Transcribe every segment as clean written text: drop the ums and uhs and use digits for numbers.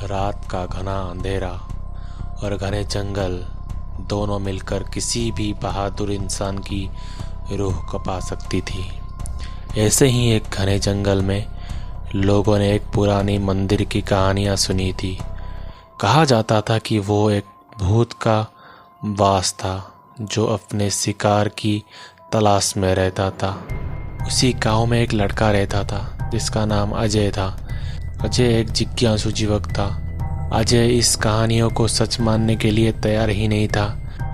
रात का घना अंधेरा और घने जंगल दोनों मिलकर किसी भी बहादुर इंसान की रूह कपा सकती थी। ऐसे ही एक घने जंगल में लोगों ने एक पुरानी मंदिर की कहानियां सुनी थी। कहा जाता था कि वो एक भूत का वास था जो अपने शिकार की तलाश में रहता था। उसी गांव में एक लड़का रहता था जिसका नाम अजय था। अजय एक जिज्ञासु युवक था। अजय इस कहानियों को सच मानने के लिए तैयार ही नहीं था।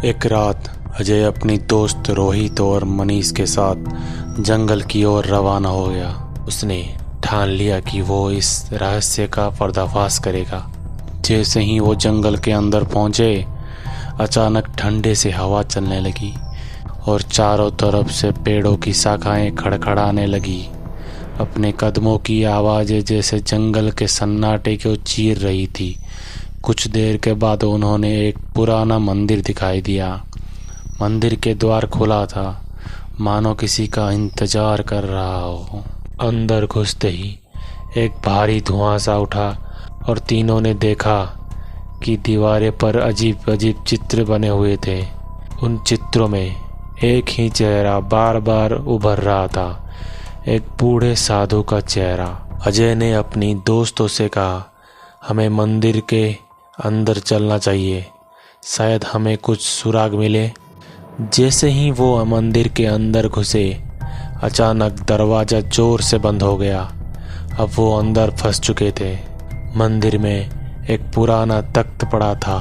एक रात अजय अपनी दोस्त रोहित और मनीष के साथ जंगल की ओर रवाना हो गया। उसने ठान लिया कि वो इस रहस्य का पर्दाफाश करेगा। जैसे ही वो जंगल के अंदर पहुंचे, अचानक ठंडे से हवा चलने लगी और चारों तरफ से पेड़ों की शाखाएं खड़खड़ाने लगी। अपने कदमों की आवाज़ें जैसे जंगल के सन्नाटे को चीर रही थी। कुछ देर के बाद उन्होंने एक पुराना मंदिर दिखाई दिया। मंदिर के द्वार खुला था, मानो किसी का इंतजार कर रहा हो। अंदर घुसते ही एक भारी धुआं सा उठा और तीनों ने देखा कि दीवारें पर अजीब अजीब चित्र बने हुए थे। उन चित्रों में एक ही चेहरा बार बार उभर रहा था, एक बूढ़े साधु का चेहरा। अजय ने अपनी दोस्तों से कहा, हमें मंदिर के अंदर चलना चाहिए, शायद हमें कुछ सुराग मिले। जैसे ही वो मंदिर के अंदर घुसे, अचानक दरवाज़ा जोर से बंद हो गया। अब वो अंदर फंस चुके थे। मंदिर में एक पुराना तख्त पड़ा था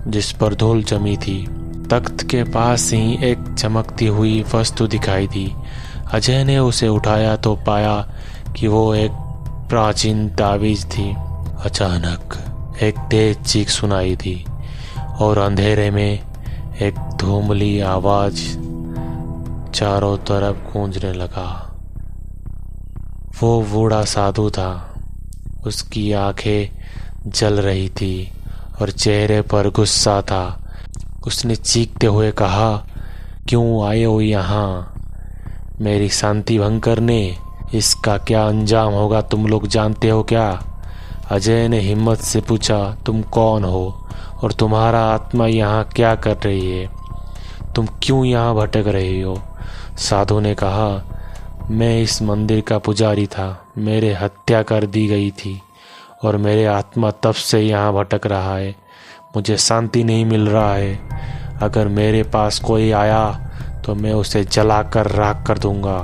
जिस पर धूल जमी थी। तख्त के पास ही एक चमकती हुई वस्तु दिखाई दी। अजय ने उसे उठाया तो पाया कि वो एक प्राचीन ताबीज थी। अचानक एक तेज चीख सुनाई दी और अंधेरे में एक धूमली आवाज चारों तरफ गूंजने लगा। वो बूढ़ा साधु था। उसकी आंखें जल रही थी और चेहरे पर गुस्सा था। उसने चीखते हुए कहा, क्यों आए हो यहाँ मेरी शांति भंग करने? इसका क्या अंजाम होगा तुम लोग जानते हो क्या? अजय ने हिम्मत से पूछा, तुम कौन हो और तुम्हारा आत्मा यहाँ क्या कर रही है? तुम क्यों यहाँ भटक रही हो? साधु ने कहा, मैं इस मंदिर का पुजारी था। मेरे हत्या कर दी गई थी और मेरे आत्मा तब से यहाँ भटक रहा है। मुझे शांति नहीं मिल रहा है। अगर मेरे पास कोई आया तो मैं उसे जलाकर राख कर दूंगा।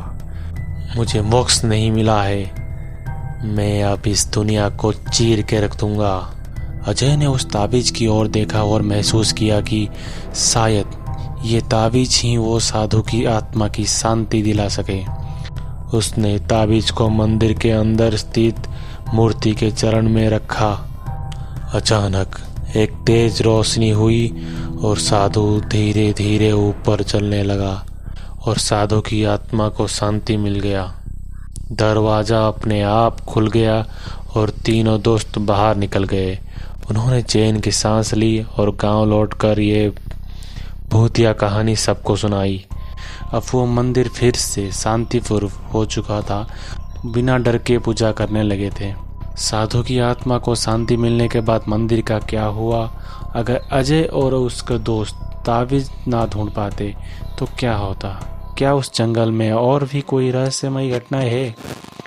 मुझे मोक्ष नहीं मिला है। मैं अब इस दुनिया को चीर के रख दूंगा। अजय ने उस ताबीज की ओर देखा और महसूस किया कि शायद ये ताबीज ही वो साधु की आत्मा की शांति दिला सके। उसने ताबीज को मंदिर के अंदर स्थित मूर्ति के चरण में रखा। अचानक एक तेज रोशनी हुई और साधु धीरे धीरे ऊपर चलने लगा और साधु की आत्मा को शांति मिल गया। दरवाज़ा अपने आप खुल गया और तीनों दोस्त बाहर निकल गए। उन्होंने चैन की सांस ली और गांव लौटकर ये भूतिया कहानी सबको सुनाई। अब वो मंदिर फिर से शांतिपूर्व हो चुका था। बिना डर के पूजा करने लगे थे। साधु की आत्मा को शांति मिलने के बाद मंदिर का क्या हुआ? अगर अजय और उसके दोस्त ताबीज ना ढूंढ पाते तो क्या होता? क्या उस जंगल में और भी कोई रहस्यमयी घटना है?